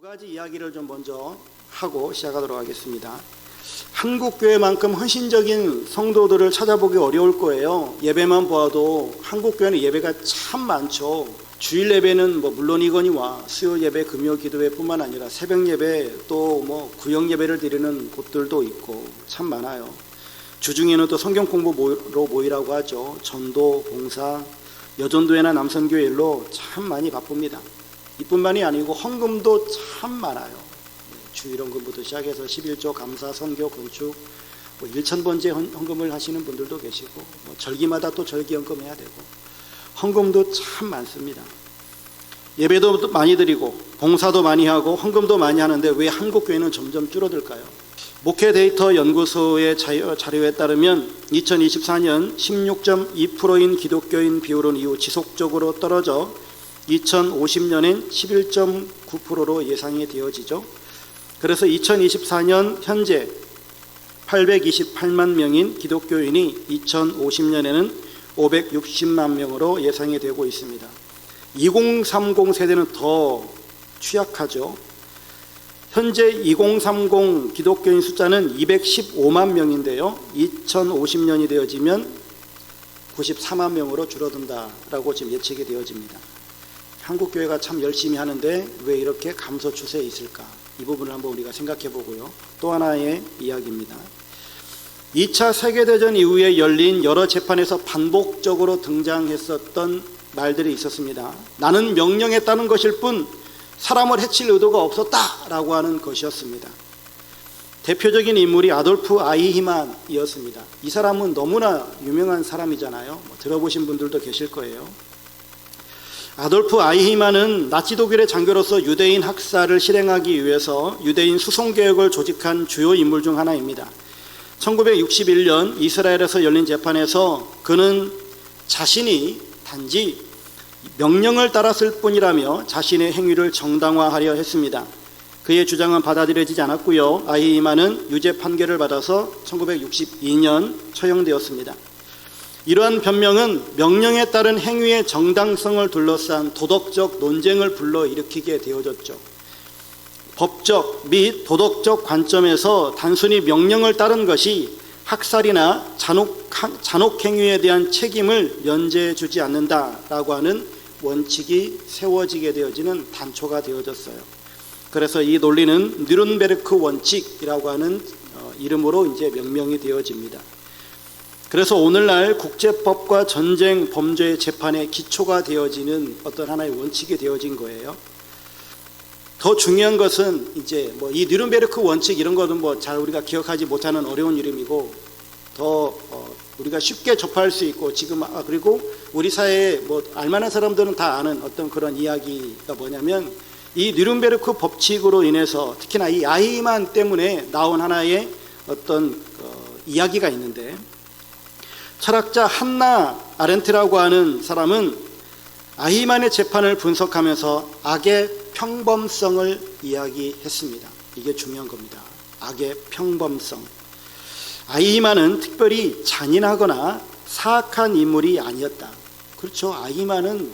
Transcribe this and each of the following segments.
가지 이야기를 좀 먼저 하고 시작하도록 하겠습니다. 한국교회만큼 헌신적인 성도들을 찾아보기 어려울 거예요. 예배만 보아도 한국교회는 예배가 참 많죠. 주일 예배는 물론이거니와 수요 예배, 금요 기도회뿐만 아니라 새벽 예배, 또 구역 예배를 드리는 곳들도 있고 참 많아요. 주중에는 또 성경 공부로 모이라고 하죠. 전도, 봉사, 여전도회나 남선교회 일로 참 많이 바쁩니다. 이뿐만이 아니고 헌금도 참 많아요. 주일헌금부터 시작해서 11조, 감사, 선교, 건축, 1,000번째 헌금을 하시는 분들도 계시고 절기마다 또 절기헌금 해야 되고 헌금도 참 많습니다. 예배도 많이 드리고 봉사도 많이 하고 헌금도 많이 하는데 왜 한국교회는 점점 줄어들까요? 목회 데이터 연구소의 자료에 따르면 2024년 16.2%인 기독교인 비율은 이후 지속적으로 떨어져 2050년엔 11.9%로 예상이 되어지죠. 그래서 2024년 현재 828만 명인 기독교인이 2050년에는 560만 명으로 예상이 되고 있습니다. 2030 세대는 더 취약하죠. 현재 2030 기독교인 숫자는 215만 명인데요. 2050년이 되어지면 94만 명으로 줄어든다라고 지금 예측이 되어집니다. 한국교회가 참 열심히 하는데 왜 이렇게 감소 추세에 있을까? 이 부분을 한번 우리가 생각해 보고요. 또 하나의 이야기입니다. 2차 세계대전 이후에 열린 여러 재판에서 반복적으로 등장했었던 말들이 있었습니다. 나는 명령에 따른 것일 뿐 사람을 해칠 의도가 없었다라고 하는 것이었습니다. 대표적인 인물이 아돌프 아이히만이었습니다. 이 사람은 너무나 유명한 사람이잖아요. 들어보신 분들도 계실 거예요. 아돌프 아이히만은 나치 독일의 장교로서 유대인 학살을 실행하기 위해서 유대인 수송개혁을 조직한 주요 인물 중 하나입니다. 1961년 이스라엘에서 열린 재판에서 그는 자신이 단지 명령을 따랐을 뿐이라며 자신의 행위를 정당화하려 했습니다. 그의 주장은 받아들여지지 않았고요. 아이히만은 유죄 판결을 받아서 1962년 처형되었습니다. 이러한 변명은 명령에 따른 행위의 정당성을 둘러싼 도덕적 논쟁을 불러일으키게 되어졌죠. 법적 및 도덕적 관점에서 단순히 명령을 따른 것이 학살이나 잔혹 행위에 대한 책임을 면제해 주지 않는다라고 하는 원칙이 세워지게 되어지는 단초가 되어졌어요. 그래서 이 논리는 뉘른베르크 원칙이라고 하는 이름으로 이제 명명이 되어집니다. 그래서 오늘날 국제법과 전쟁 범죄 재판의 기초가 되어지는 어떤 하나의 원칙이 되어진 거예요. 더 중요한 것은 이제 이 뉘른베르크 원칙 이런 거는 잘 우리가 기억하지 못하는 어려운 이름이고 더 우리가 쉽게 접할 수 있고 지금 그리고 우리 사회에 알만한 사람들은 다 아는 어떤 그런 이야기가 뭐냐면 이 뉘른베르크 법칙으로 인해서 특히나 이 아이히만 때문에 나온 하나의 어떤 이야기가 있는데 철학자 한나 아렌트라고 하는 사람은 아이히만의 재판을 분석하면서 악의 평범성을 이야기했습니다. 이게 중요한 겁니다. 악의 평범성. 아이히만은 특별히 잔인하거나 사악한 인물이 아니었다. 그렇죠. 아이히만은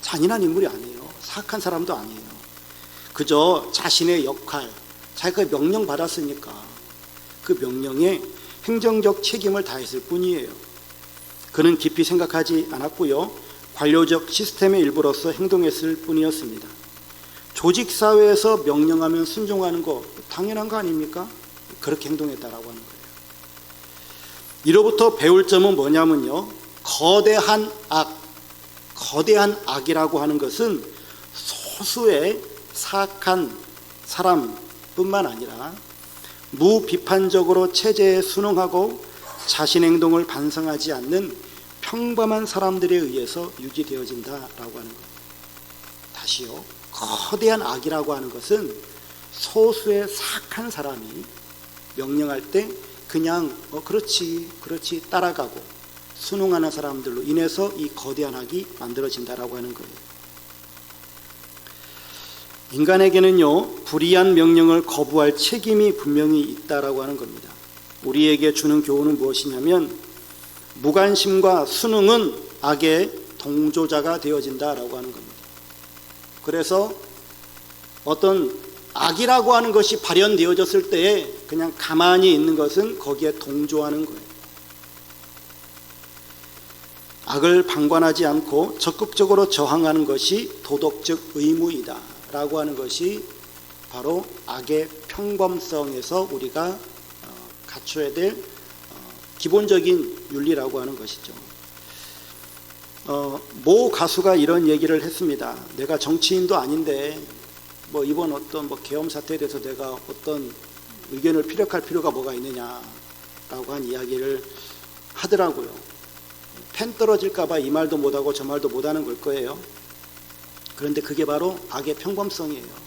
잔인한 인물이 아니에요. 사악한 사람도 아니에요. 그저 자신의 역할, 자기가 명령 받았으니까 그 명령에 행정적 책임을 다했을 뿐이에요. 그는 깊이 생각하지 않았고요. 관료적 시스템의 일부로서 행동했을 뿐이었습니다. 조직사회에서 명령하면 순종하는 거 당연한 거 아닙니까? 그렇게 행동했다라고 하는 거예요. 이로부터 배울 점은 뭐냐면요. 거대한 악이라고 하는 것은 소수의 사악한 사람뿐만 아니라 무비판적으로 체제에 순응하고 자신 행동을 반성하지 않는 평범한 사람들에 의해서 유지되어진다라고 하는 것. 다시요. 거대한 악이라고 하는 것은 소수의 사악한 사람이 명령할 때 그냥 그렇지 따라가고 순응하는 사람들로 인해서 이 거대한 악이 만들어진다라고 하는 거예요. 인간에게는요, 불이한 명령을 거부할 책임이 분명히 있다라고 하는 겁니다. 우리에게 주는 교훈은 무엇이냐면 무관심과 순응은 악의 동조자가 되어진다라고 하는 겁니다. 그래서 어떤 악이라고 하는 것이 발현되어졌을 때에 그냥 가만히 있는 것은 거기에 동조하는 거예요. 악을 방관하지 않고 적극적으로 저항하는 것이 도덕적 의무이다 라고 하는 것이 바로 악의 평범성에서 우리가 갖춰야 될 기본적인 윤리라고 하는 것이죠. 모 가수가 이런 얘기를 했습니다. 내가 정치인도 아닌데 이번 어떤 계엄 사태에 대해서 내가 어떤 의견을 피력할 필요가 뭐가 있느냐라고 한 이야기를 하더라고요. 팬 떨어질까봐 이 말도 못하고 저 말도 못하는 걸 거예요. 그런데 그게 바로 악의 평범성이에요.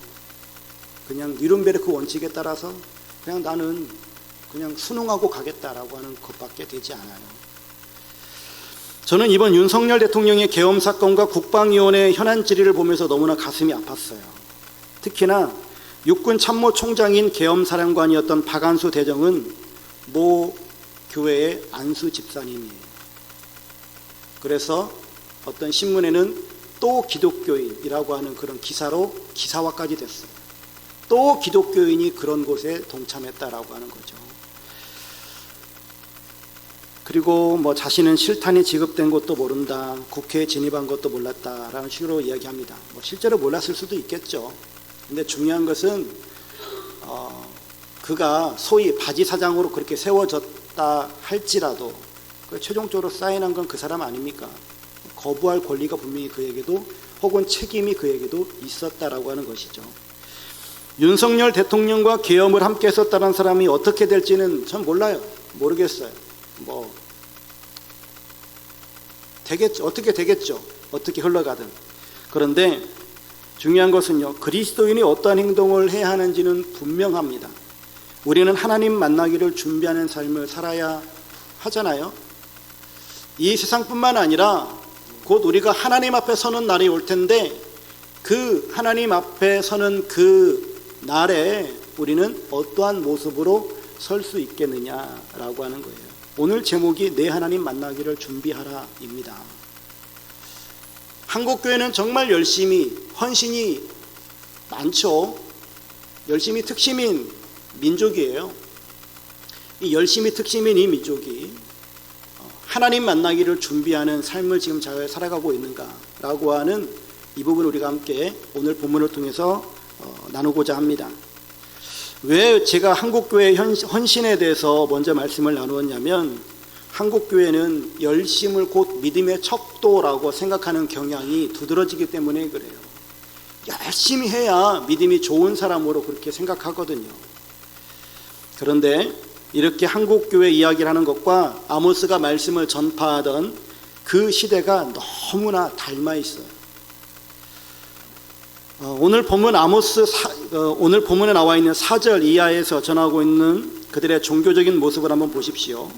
그냥 뉘른베르크 원칙에 따라서 그냥 나는 그냥 순응하고 가겠다라고 하는 것밖에 되지 않아요. 저는 이번 윤석열 대통령의 계엄 사건과 국방위원회의 현안 질의를 보면서 너무나 가슴이 아팠어요. 특히나 육군 참모총장인 계엄사령관이었던 박안수 대령은 모 교회의 안수 집사님이에요. 그래서 어떤 신문에는 또 기독교인이라고 하는 그런 기사로 기사화까지 됐어요. 또 기독교인이 그런 곳에 동참했다라고 하는 거죠. 그리고 자신은 실탄이 지급된 것도 모른다, 국회에 진입한 것도 몰랐다라는 식으로 이야기합니다. 실제로 몰랐을 수도 있겠죠. 근데 중요한 것은 그가 소위 바지 사장으로 그렇게 세워졌다 할지라도 최종적으로 사인한 건 그 사람 아닙니까? 거부할 권리가 분명히 그에게도 혹은 책임이 그에게도 있었다라고 하는 것이죠. 윤석열 대통령과 계엄을 함께 했었다는 사람이 어떻게 될지는 전 몰라요. 모르겠어요. 되겠죠. 어떻게 되겠죠. 어떻게 흘러가든. 그런데 중요한 것은요, 그리스도인이 어떠한 행동을 해야 하는지는 분명합니다. 우리는 하나님 만나기를 준비하는 삶을 살아야 하잖아요. 이 세상뿐만 아니라 곧 우리가 하나님 앞에 서는 날이 올 텐데 그 하나님 앞에 서는 그 날에 우리는 어떠한 모습으로 설 수 있겠느냐라고 하는 거예요. 오늘 제목이 내 하나님 만나기를 준비하라입니다. 한국교회는 정말 열심히 헌신이 많죠. 열심히 특심인 민족이에요. 이 열심히 특심인 이 민족이 하나님 만나기를 준비하는 삶을 지금 잘 살아가고 있는가라고 하는 이 부분 우리가 함께 오늘 본문을 통해서 나누고자 합니다. 왜 제가 한국교회 헌신에 대해서 먼저 말씀을 나누었냐면 한국교회는 열심을 곧 믿음의 척도라고 생각하는 경향이 두드러지기 때문에 그래요. 열심히 해야 믿음이 좋은 사람으로 그렇게 생각하거든요. 그런데 이렇게 한국교회 이야기를 하는 것과 아모스가 말씀을 전파하던 그 시대가 너무나 닮아 있어요. 오늘 본문 오늘 본문에 나와 있는 4절 이하에서 전하고 있는 그들의 종교적인 모습을 한번 보십시오.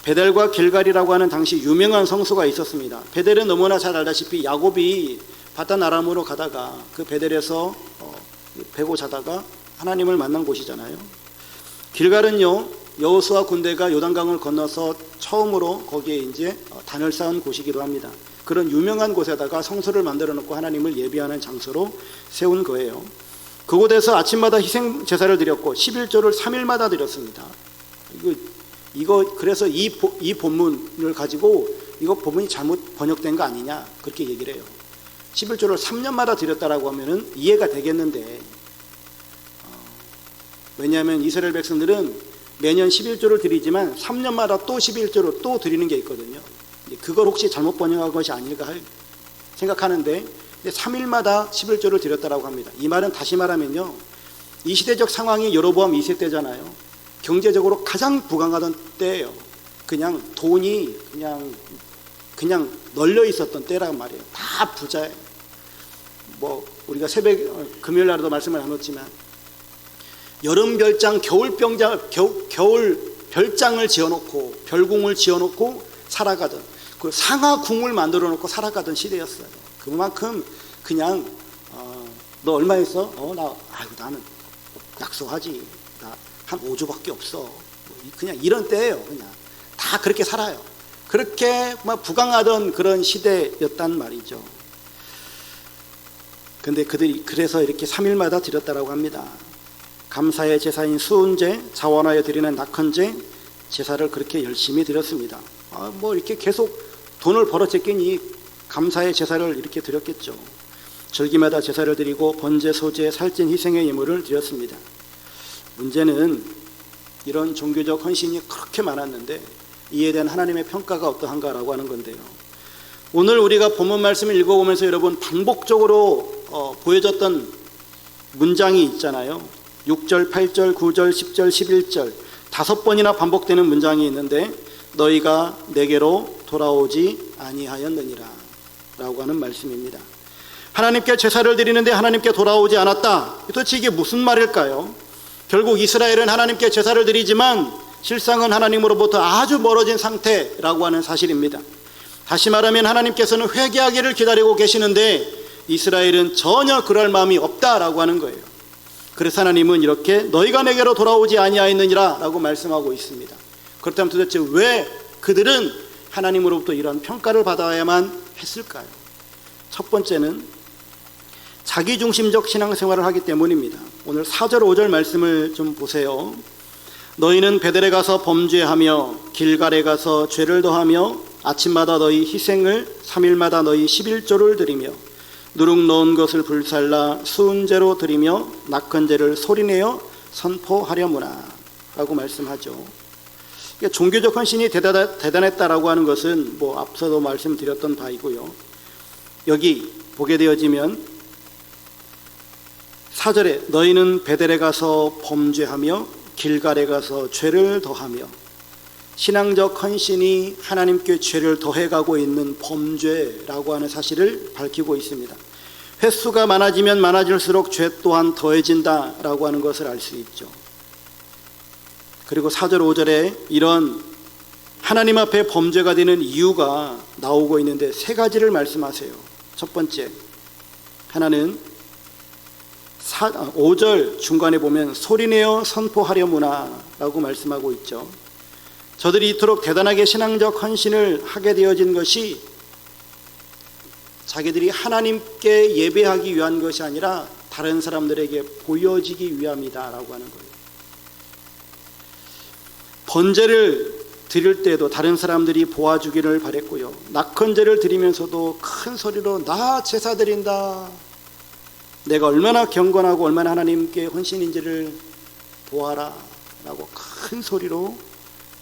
베델과 길갈이라고 하는 당시 유명한 성소가 있었습니다. 베델은 너무나 잘 알다시피 야곱이 바단 아람으로 가다가 그 베델에서 베고 자다가 하나님을 만난 곳이잖아요. 길갈은요, 여호수아 군대가 요단강을 건너서 처음으로 거기에 이제 단을 쌓은 곳이기도 합니다. 그런 유명한 곳에다가 성소를 만들어 놓고 하나님을 예배하는 장소로 세운 거예요. 그곳에서 아침마다 희생 제사를 드렸고 11조를 3일마다 드렸습니다. 이거 그래서 이 본문을 가지고 이거 본문이 잘못 번역된 거 아니냐 그렇게 얘기를 해요. 11조를 3년마다 드렸다라고 하면은 이해가 되겠는데 왜냐하면 이스라엘 백성들은 매년 11조를 드리지만 3년마다 또 11조를 또 드리는 게 있거든요. 그걸 혹시 잘못 번역한 것이 아닐까 생각하는데 3일마다 11조를 드렸다라고 합니다. 이 말은 다시 말하면요, 이 시대적 상황이 여로보암 2세 때잖아요. 경제적으로 가장 부강하던 때예요. 그냥 돈이 그냥 널려 있었던 때란 말이에요. 다 부자예요. 우리가 금요일 날에도 말씀을 나눴지만 여름 별장, 겨울 별장을 지어놓고 별궁을 지어놓고 살아가던 그 상하궁을 만들어놓고 살아가던 시대였어요. 그만큼 그냥 너 얼마 있어? 나는 약속하지. 나 한 5조밖에 없어. 그냥 이런 때예요. 그냥 다 그렇게 살아요. 그렇게 막 부강하던 그런 시대였단 말이죠. 근데 그들이 그래서 이렇게 3일마다 드렸다라고 합니다. 감사의 제사인 수은제, 자원하여 드리는 낙헌제, 제사를 그렇게 열심히 드렸습니다. 뭐 이렇게 계속 돈을 벌어쨌겠니 감사의 제사를 이렇게 드렸겠죠. 절기마다 제사를 드리고 번제, 소제, 살찐 희생의 예물을 드렸습니다. 문제는 이런 종교적 헌신이 그렇게 많았는데 이에 대한 하나님의 평가가 어떠한가라고 하는 건데요. 오늘 우리가 본문 말씀을 읽어보면서 여러분 반복적으로 보여졌던 문장이 있잖아요. 6절, 8절, 9절, 10절, 11절 5번이나 반복되는 문장이 있는데 너희가 내게로 돌아오지 아니하였느니라 라고 하는 말씀입니다. 하나님께 제사를 드리는데 하나님께 돌아오지 않았다. 도대체 이게 무슨 말일까요? 결국 이스라엘은 하나님께 제사를 드리지만 실상은 하나님으로부터 아주 멀어진 상태라고 하는 사실입니다. 다시 말하면 하나님께서는 회개하기를 기다리고 계시는데 이스라엘은 전혀 그럴 마음이 없다라고 하는 거예요. 그래서 하나님은 이렇게 너희가 내게로 돌아오지 아니하였느니라 라고 말씀하고 있습니다. 그렇다면 도대체 왜 그들은 하나님으로부터 이런 평가를 받아야만 했을까요? 첫 번째는 자기중심적 신앙생활을 하기 때문입니다. 오늘 4절 5절 말씀을 좀 보세요. 너희는 베델에 가서 범죄하며 길갈에 가서 죄를 더하며 아침마다 너희 희생을 3일마다 너희 11조를 드리며 누룩 넣은 것을 불살라 수은제로 드리며 낙헌제를 소리내어 선포하려무나 라고 말씀하죠. 그러니까 종교적 헌신이 대단했다라고 하는 것은 뭐 앞서도 말씀드렸던 바이고요. 여기 보게 되어지면 4절에 너희는 베델에 가서 범죄하며 길갈에 가서 죄를 더하며 신앙적 헌신이 하나님께 죄를 더해가고 있는 범죄라고 하는 사실을 밝히고 있습니다. 횟수가 많아지면 많아질수록 죄 또한 더해진다라고 하는 것을 알 수 있죠. 그리고 4절 5절에 이런 하나님 앞에 범죄가 되는 이유가 나오고 있는데 세 가지를 말씀하세요. 첫 번째, 하나는 5절 중간에 보면 소리내어 선포하려무나 라고 말씀하고 있죠. 저들이 이토록 대단하게 신앙적 헌신을 하게 되어진 것이 자기들이 하나님께 예배하기 위한 것이 아니라 다른 사람들에게 보여지기 위함이다 라고 하는 거예요. 번제를 드릴 때도 다른 사람들이 보아주기를 바랬고요. 낙헌제를 드리면서도 큰 소리로 나 제사 드린다, 내가 얼마나 경건하고 얼마나 하나님께 헌신인지를 보아라 라고 큰 소리로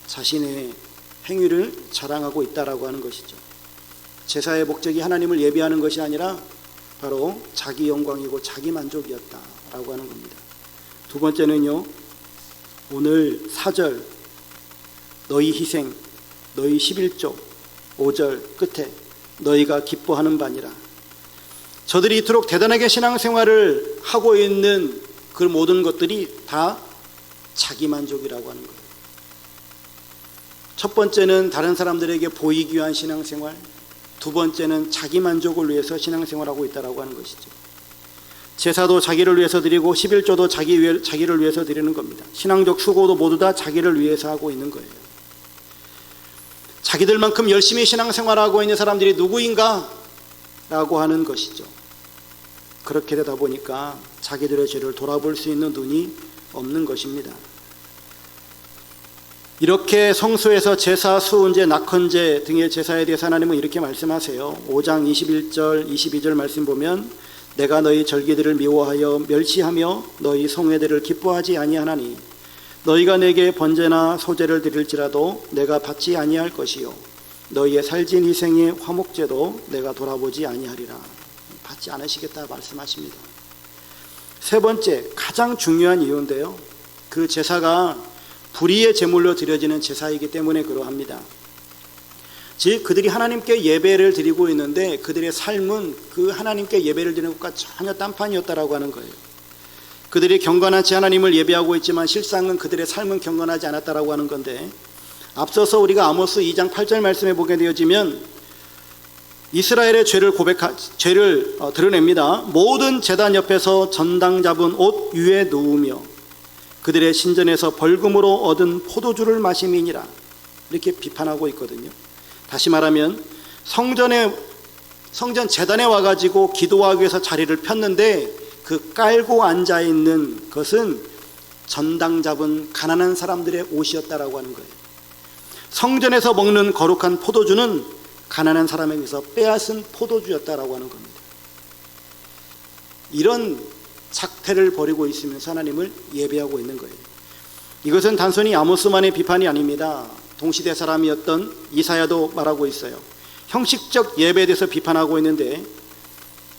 자신의 행위를 자랑하고 있다라고 하는 것이죠. 제사의 목적이 하나님을 예배하는 것이 아니라 바로 자기 영광이고 자기 만족이었다라고 하는 겁니다. 두 번째는요, 오늘 4절 너희 희생, 너희 11조 5절 끝에 너희가 기뻐하는 바니라. 저들이 이토록 대단하게 신앙생활을 하고 있는 그 모든 것들이 다 자기 만족이라고 하는 거예요. 첫 번째는 다른 사람들에게 보이기 위한 신앙생활, 두 번째는 자기 만족을 위해서 신앙생활하고 있다라고 하는 것이죠. 제사도 자기를 위해서 드리고 11조도 자기를 위해서 드리는 겁니다. 신앙적 수고도 모두 다 자기를 위해서 하고 있는 거예요. 자기들만큼 열심히 신앙생활하고 있는 사람들이 누구인가? 라고 하는 것이죠. 그렇게 되다 보니까 자기들의 죄를 돌아볼 수 있는 눈이 없는 것입니다. 이렇게 성소에서 제사, 수은제, 낙헌제 등의 제사에 대해서 하나님은 이렇게 말씀하세요. 5장 21절 22절 말씀 보면 내가 너희 절기들을 미워하여 멸시하며 너희 성회들을 기뻐하지 아니하나니 너희가 내게 번제나 소제를 드릴지라도 내가 받지 아니할 것이요 너희의 살진 희생의 화목제도 내가 돌아보지 아니하리라. 받지 않으시겠다 말씀하십니다. 세 번째, 가장 중요한 이유인데요, 그 제사가 불의의 제물로 드려지는 제사이기 때문에 그러합니다. 즉 그들이 하나님께 예배를 드리고 있는데 그들의 삶은 그 하나님께 예배를 드리는 것과 전혀 딴판이었다라고 하는 거예요. 그들이 경건하지 하나님을 예배하고 있지만 실상은 그들의 삶은 경건하지 않았다라고 하는 건데, 앞서서 우리가 아모스 2장 8절 말씀에 보게 되어지면 이스라엘의 죄를 드러냅니다. 모든 제단 옆에서 전당 잡은 옷 위에 누우며 그들의 신전에서 벌금으로 얻은 포도주를 마심이니라, 이렇게 비판하고 있거든요. 다시 말하면 성전에 성전 제단에 와가지고 기도하기 위해서 자리를 폈는데 그 깔고 앉아있는 것은 전당 잡은 가난한 사람들의 옷이었다라고 하는 거예요. 성전에서 먹는 거룩한 포도주는 가난한 사람에게서 빼앗은 포도주였다라고 하는 겁니다. 이런 작태를 벌이고 있으면서 하나님을 예배하고 있는 거예요. 이것은 단순히 아모스만의 비판이 아닙니다. 동시대 사람이었던 이사야도 말하고 있어요. 형식적 예배에 대해서 비판하고 있는데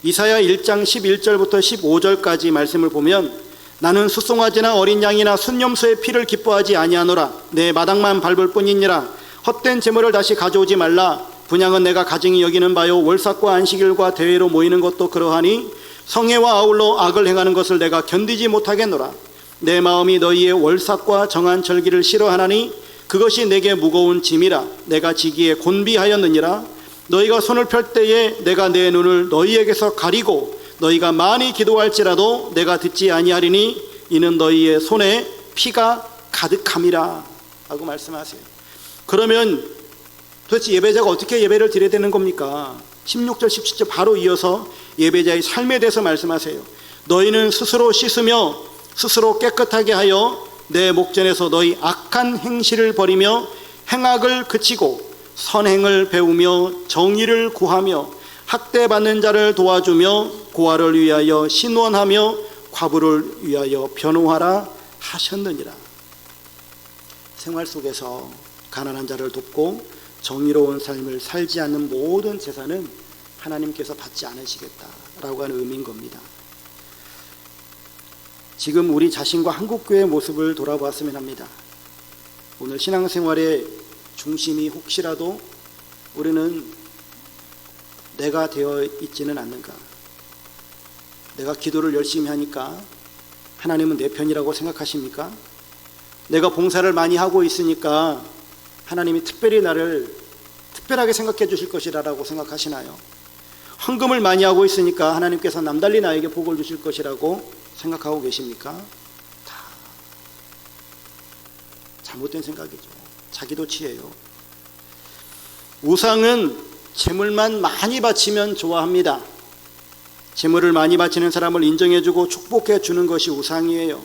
이사야 1장 11절부터 15절까지 말씀을 보면 나는 수송아지나 어린 양이나 순념소의 피를 기뻐하지 아니하노라. 내 마당만 밟을 뿐이니라. 헛된 재물을 다시 가져오지 말라. 분향은 내가 가증히 여기는 바요 월삭과 안식일과 대회로 모이는 것도 그러하니 성회와 아울러 악을 행하는 것을 내가 견디지 못하겠노라. 내 마음이 너희의 월삭과 정한 절기를 싫어하나니 그것이 내게 무거운 짐이라. 내가 지기에 곤비하였느니라. 너희가 손을 펼 때에 내가 내 눈을 너희에게서 가리고 너희가 많이 기도할지라도 내가 듣지 아니하리니 이는 너희의 손에 피가 가득함이라 하고 말씀하세요. 그러면 도대체 예배자가 어떻게 예배를 드려야 되는 겁니까? 16절 17절 바로 이어서 예배자의 삶에 대해서 말씀하세요. 너희는 스스로 씻으며 스스로 깨끗하게 하여 내 목전에서 너희 악한 행실을 버리며 행악을 그치고 선행을 배우며 정의를 구하며 학대받는 자를 도와주며 고아를 위하여 신원하며 과부를 위하여 변호하라 하셨느니라. 생활 속에서 가난한 자를 돕고 정의로운 삶을 살지 않는 모든 재산은 하나님께서 받지 않으시겠다라고 하는 의미인 겁니다. 지금 우리 자신과 한국교회의 모습을 돌아보았으면 합니다. 오늘 신앙생활의 중심이 혹시라도 우리는 내가 되어 있지는 않는가? 내가 기도를 열심히 하니까 하나님은 내 편이라고 생각하십니까? 내가 봉사를 많이 하고 있으니까 하나님이 특별히 나를 특별하게 생각해 주실 것이라고 생각하시나요? 헌금을 많이 하고 있으니까 하나님께서 남달리 나에게 복을 주실 것이라고 생각하고 계십니까? 다 잘못된 생각이죠. 자기도취예요. 우상은 재물만 많이 바치면 좋아합니다. 재물을 많이 바치는 사람을 인정해주고 축복해 주는 것이 우상이에요.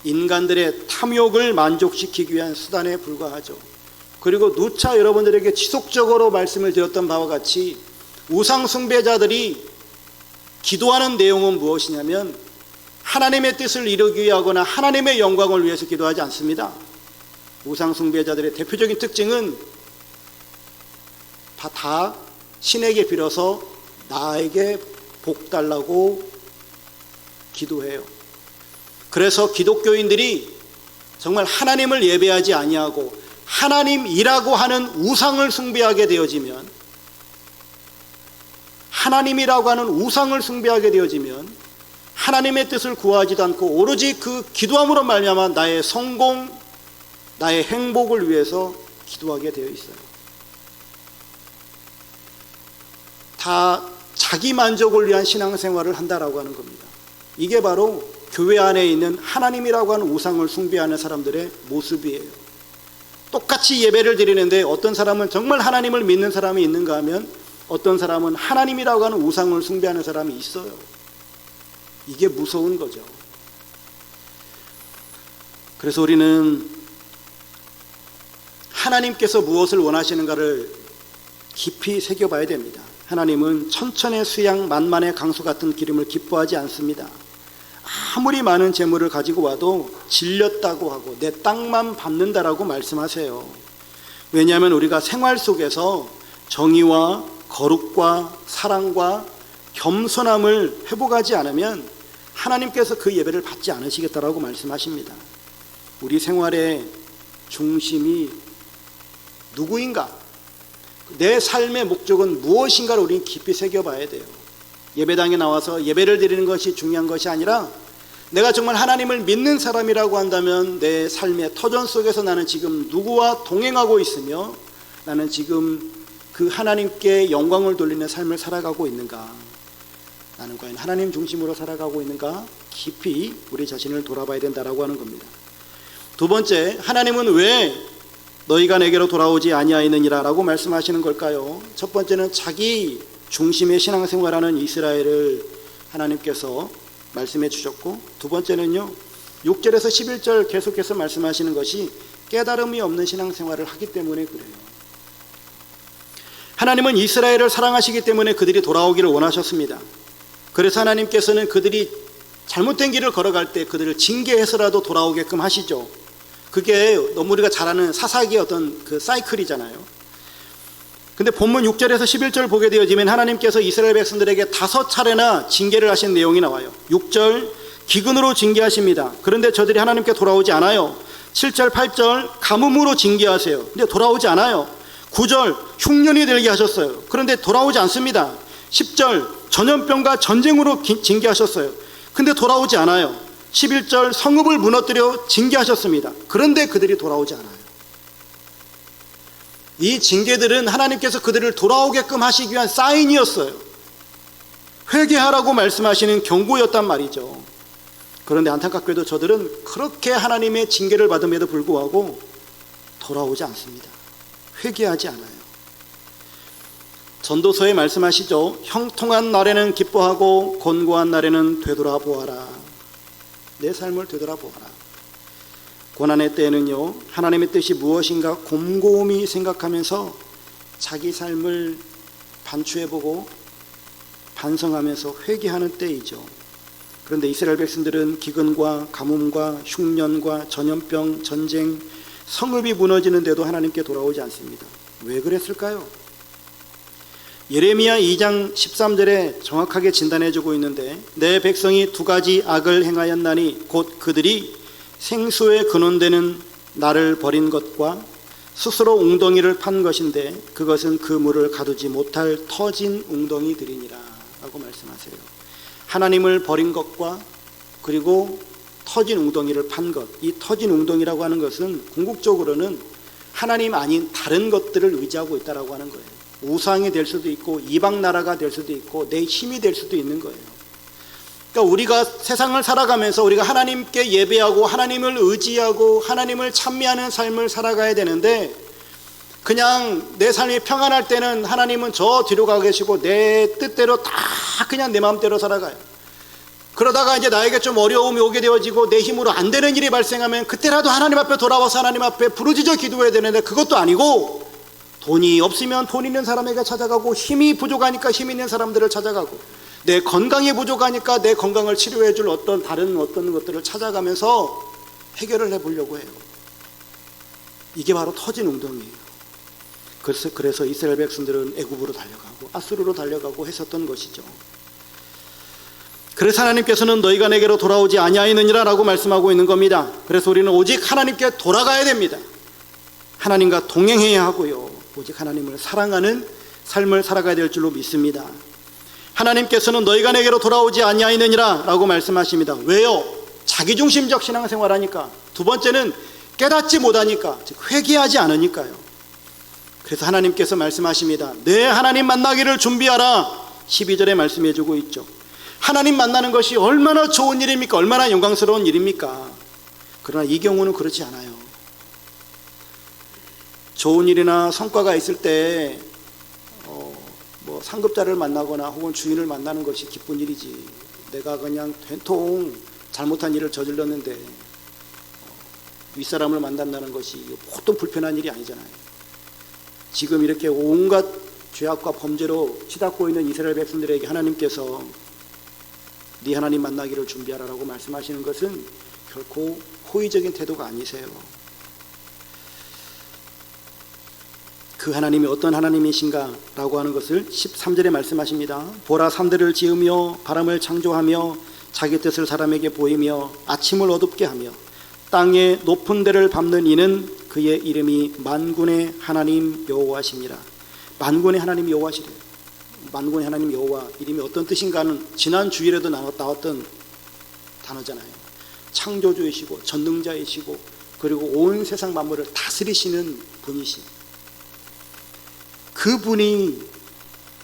인간들의 탐욕을 만족시키기 위한 수단에 불과하죠. 그리고 누차 여러분들에게 지속적으로 말씀을 드렸던 바와 같이 우상 숭배자들이 기도하는 내용은 무엇이냐면 하나님의 뜻을 이루기 위하거나 하나님의 영광을 위해서 기도하지 않습니다. 우상 숭배자들의 대표적인 특징은 다 신에게 빌어서 나에게 복 달라고 기도해요. 그래서 기독교인들이 정말 하나님을 예배하지 아니하고 하나님이라고 하는 우상을 숭배하게 되어지면, 하나님이라고 하는 우상을 숭배하게 되어지면 하나님의 뜻을 구하지도 않고 오로지 그 기도함으로 말미암아 나의 성공, 나의 행복을 위해서 기도하게 되어 있어요. 다 자기 만족을 위한 신앙생활을 한다라고 하는 겁니다. 이게 바로 교회 안에 있는 하나님이라고 하는 우상을 숭배하는 사람들의 모습이에요. 똑같이 예배를 드리는데 어떤 사람은 정말 하나님을 믿는 사람이 있는가 하면 어떤 사람은 하나님이라고 하는 우상을 숭배하는 사람이 있어요. 이게 무서운 거죠. 그래서 우리는 하나님께서 무엇을 원하시는가를 깊이 새겨봐야 됩니다. 하나님은 천천의 수양 만만의 강수 같은 기름을 기뻐하지 않습니다. 아무리 많은 재물을 가지고 와도 질렸다고 하고 내 땅만 밟는다라고 말씀하세요. 왜냐하면 우리가 생활 속에서 정의와 거룩과 사랑과 겸손함을 회복하지 않으면 하나님께서 그 예배를 받지 않으시겠다라고 말씀하십니다. 우리 생활의 중심이 누구인가? 내 삶의 목적은 무엇인가를 우리는 깊이 새겨봐야 돼요. 예배당에 나와서 예배를 드리는 것이 중요한 것이 아니라 내가 정말 하나님을 믿는 사람이라고 한다면 내 삶의 터전 속에서 나는 지금 누구와 동행하고 있으며 나는 지금 그 하나님께 영광을 돌리는 삶을 살아가고 있는가? 나는 과연 하나님 중심으로 살아가고 있는가? 깊이 우리 자신을 돌아봐야 된다라고 하는 겁니다. 두 번째, 하나님은 왜 너희가 내게로 돌아오지 아니하였느니라 라고 말씀하시는 걸까요? 첫 번째는 자기 중심의 신앙생활하는 이스라엘을 하나님께서 말씀해 주셨고, 두 번째는요, 6절에서 11절 계속해서 말씀하시는 것이 깨달음이 없는 신앙생활을 하기 때문에 그래요. 하나님은 이스라엘을 사랑하시기 때문에 그들이 돌아오기를 원하셨습니다. 그래서 하나님께서는 그들이 잘못된 길을 걸어갈 때 그들을 징계해서라도 돌아오게끔 하시죠. 그게 너무 우리가 잘 아는 사사기의 어떤 그 사이클이잖아요. 근데 본문 6절에서 11절 보게 되어지면 하나님께서 이스라엘 백성들에게 5차례나 징계를 하신 내용이 나와요. 6절 기근으로 징계하십니다. 그런데 저들이 하나님께 돌아오지 않아요. 7절 8절 가뭄으로 징계하세요. 근데 돌아오지 않아요. 9절 흉년이 들게 하셨어요. 그런데 돌아오지 않습니다. 10절 전염병과 전쟁으로 징계하셨어요. 근데 돌아오지 않아요. 11절 성읍을 무너뜨려 징계하셨습니다. 그런데 그들이 돌아오지 않아요. 이 징계들은 하나님께서 그들을 돌아오게끔 하시기 위한 사인이었어요. 회개하라고 말씀하시는 경고였단 말이죠. 그런데 안타깝게도 저들은 그렇게 하나님의 징계를 받음에도 불구하고 돌아오지 않습니다. 회개하지 않아요. 전도서에 말씀하시죠. 형통한 날에는 기뻐하고 곤고한 날에는 되돌아보아라. 내 삶을 되돌아보아라. 고난의 때에는요, 하나님의 뜻이 무엇인가 곰곰이 생각하면서 자기 삶을 반추해보고 반성하면서 회개하는 때이죠. 그런데 이스라엘 백성들은 기근과 가뭄과 흉년과 전염병, 전쟁, 성읍이 무너지는데도 하나님께 돌아오지 않습니다. 왜 그랬을까요? 예레미야 2장 13절에 정확하게 진단해주고 있는데, 내 백성이 두 가지 악을 행하였나니 곧 그들이 생수의 근원되는 나를 버린 것과 스스로 웅덩이를 판 것인데 그것은 그 물을 가두지 못할 터진 웅덩이들이니라 라고 말씀하세요. 하나님을 버린 것과 그리고 터진 웅덩이를 판 것, 이 터진 웅덩이라고 하는 것은 궁극적으로는 하나님 아닌 다른 것들을 의지하고 있다라고 하는 거예요. 우상이 될 수도 있고 이방 나라가 될 수도 있고 내 힘이 될 수도 있는 거예요. 그러니까 우리가 세상을 살아가면서 우리가 하나님께 예배하고 하나님을 의지하고 하나님을 찬미하는 삶을 살아가야 되는데, 그냥 내 삶이 평안할 때는 하나님은 저 뒤로 가 계시고 내 뜻대로 다 그냥 내 마음대로 살아가요. 그러다가 이제 나에게 좀 어려움이 오게 되어지고 내 힘으로 안 되는 일이 발생하면 그때라도 하나님 앞에 돌아와서 하나님 앞에 부르짖어 기도해야 되는데, 그것도 아니고 돈이 없으면 돈 있는 사람에게 찾아가고, 힘이 부족하니까 힘 있는 사람들을 찾아가고, 내 건강이 부족하니까 내 건강을 치료해 줄 다른 어떤 것들을 찾아가면서 해결을 해보려고 해요. 이게 바로 터진 웅덩이에요. 그래서 이스라엘 백성들은 애굽으로 달려가고 아수르로 달려가고 했었던 것이죠. 그래서 하나님께서는 너희가 내게로 돌아오지 아니하였느니라 라고 말씀하고 있는 겁니다. 그래서 우리는 오직 하나님께 돌아가야 됩니다. 하나님과 동행해야 하고요, 오직 하나님을 사랑하는 삶을 살아가야 될 줄로 믿습니다. 하나님께서는 너희가 내게로 돌아오지 아니하였느니라 라고 말씀하십니다. 왜요? 자기중심적 신앙생활하니까. 두 번째는 깨닫지 못하니까, 즉 회개하지 않으니까요. 그래서 하나님께서 말씀하십니다. 내 하나님 만나기를 준비하라. 12절에 말씀해주고 있죠. 하나님 만나는 것이 얼마나 좋은 일입니까? 얼마나 영광스러운 일입니까? 그러나 이 경우는 그렇지 않아요. 좋은 일이나 성과가 있을 때 상급자를 만나거나 혹은 주인을 만나는 것이 기쁜 일이지, 내가 그냥 된통 잘못한 일을 저질렀는데 윗사람을 만난다는 것이 보통 불편한 일이 아니잖아요. 지금 이렇게 온갖 죄악과 범죄로 치닫고 있는 이스라엘 백성들에게 하나님께서 네 하나님 만나기를 준비하라라고 말씀하시는 것은 결코 호의적인 태도가 아니세요. 그 하나님이 어떤 하나님이신가 라고 하는 것을 13절에 말씀하십니다. 보라, 산들을 지으며 바람을 창조하며 자기 뜻을 사람에게 보이며 아침을 어둡게 하며 땅의 높은 데를 밟는 이는 그의 이름이 만군의 하나님 여호와시니라. 만군의 하나님 여호와시래요. 만군의 하나님 여호와, 이름이 어떤 뜻인가는 지난 주일에도 나왔던 단어잖아요. 창조주이시고 전능자이시고 그리고 온 세상 만물을 다스리시는 분이신 그분이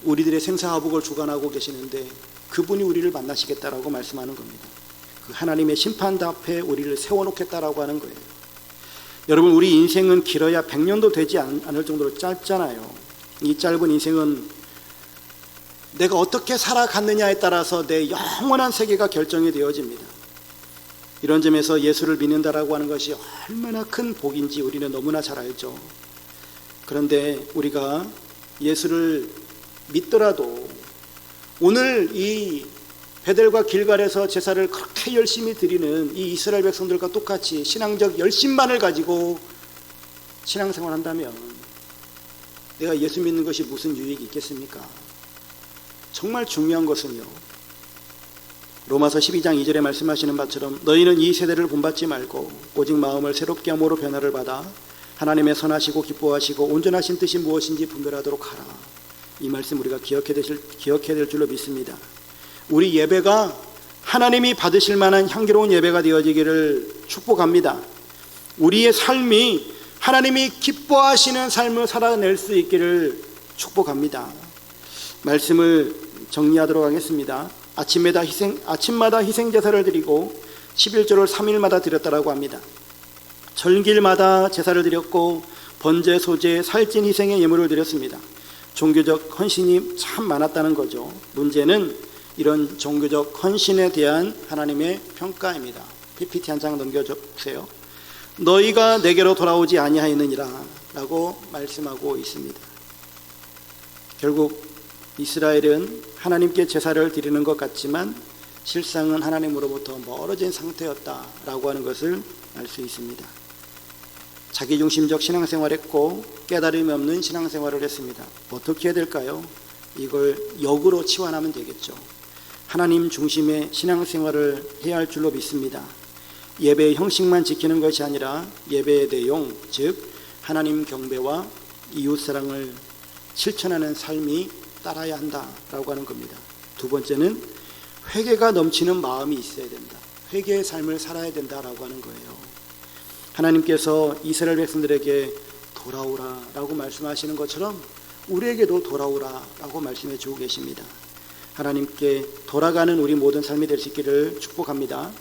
우리들의 생사화복을 주관하고 계시는데, 그분이 우리를 만나시겠다라고 말씀하는 겁니다. 그 하나님의 심판대 앞에 우리를 세워놓겠다라고 하는 거예요. 여러분, 우리 인생은 길어야 100년도 되지 않을 정도로 짧잖아요. 이 짧은 인생은 내가 어떻게 살아갔느냐에 따라서 내 영원한 세계가 결정이 되어집니다. 이런 점에서 예수를 믿는다라고 하는 것이 얼마나 큰 복인지 우리는 너무나 잘 알죠. 그런데 우리가 예수를 믿더라도 오늘 이 베델과 길갈에서 제사를 그렇게 열심히 드리는 이 이스라엘 백성들과 똑같이 신앙적 열심만을 가지고 신앙생활을 한다면 내가 예수 믿는 것이 무슨 유익이 있겠습니까? 정말 중요한 것은요, 로마서 12장 2절에 말씀하시는 바처럼 너희는 이 세대를 본받지 말고 오직 마음을 새롭게 함으로 변화를 받아 하나님의 선하시고 기뻐하시고 온전하신 뜻이 무엇인지 분별하도록 하라. 이 말씀 우리가 기억해야 될 줄로 믿습니다. 우리 예배가 하나님이 받으실 만한 향기로운 예배가 되어지기를 축복합니다. 우리의 삶이 하나님이 기뻐하시는 삶을 살아낼 수 있기를 축복합니다. 말씀을 정리하도록 하겠습니다. 아침마다 희생 제사를 드리고 11조를 3일마다 드렸다라고 합니다. 절길마다 제사를 드렸고 번제, 소제, 살찐 희생의 예물을 드렸습니다. 종교적 헌신이 참 많았다는 거죠. 문제는 이런 종교적 헌신에 대한 하나님의 평가입니다. PPT 한 장 넘겨주세요. 너희가 내게로 돌아오지 아니하였느니라 라고 말씀하고 있습니다. 결국 이스라엘은 하나님께 제사를 드리는 것 같지만 실상은 하나님으로부터 멀어진 상태였다라고 하는 것을 알 수 있습니다. 자기중심적 신앙생활을 했고 깨달음이 없는 신앙생활을 했습니다. 어떻게 해야 될까요? 이걸 역으로 치환하면 되겠죠. 하나님 중심의 신앙생활을 해야 할 줄로 믿습니다. 예배의 형식만 지키는 것이 아니라 예배의 내용, 즉 하나님 경배와 이웃사랑을 실천하는 삶이 따라야 한다라고 하는 겁니다. 두 번째는 회개가 넘치는 마음이 있어야 된다. 회개의 삶을 살아야 된다라고 하는 거예요. 하나님께서 이스라엘 백성들에게 돌아오라라고 말씀하시는 것처럼 우리에게도 돌아오라라고 말씀해 주고 계십니다. 하나님께 돌아가는 우리 모든 삶이 될 수 있기를 축복합니다.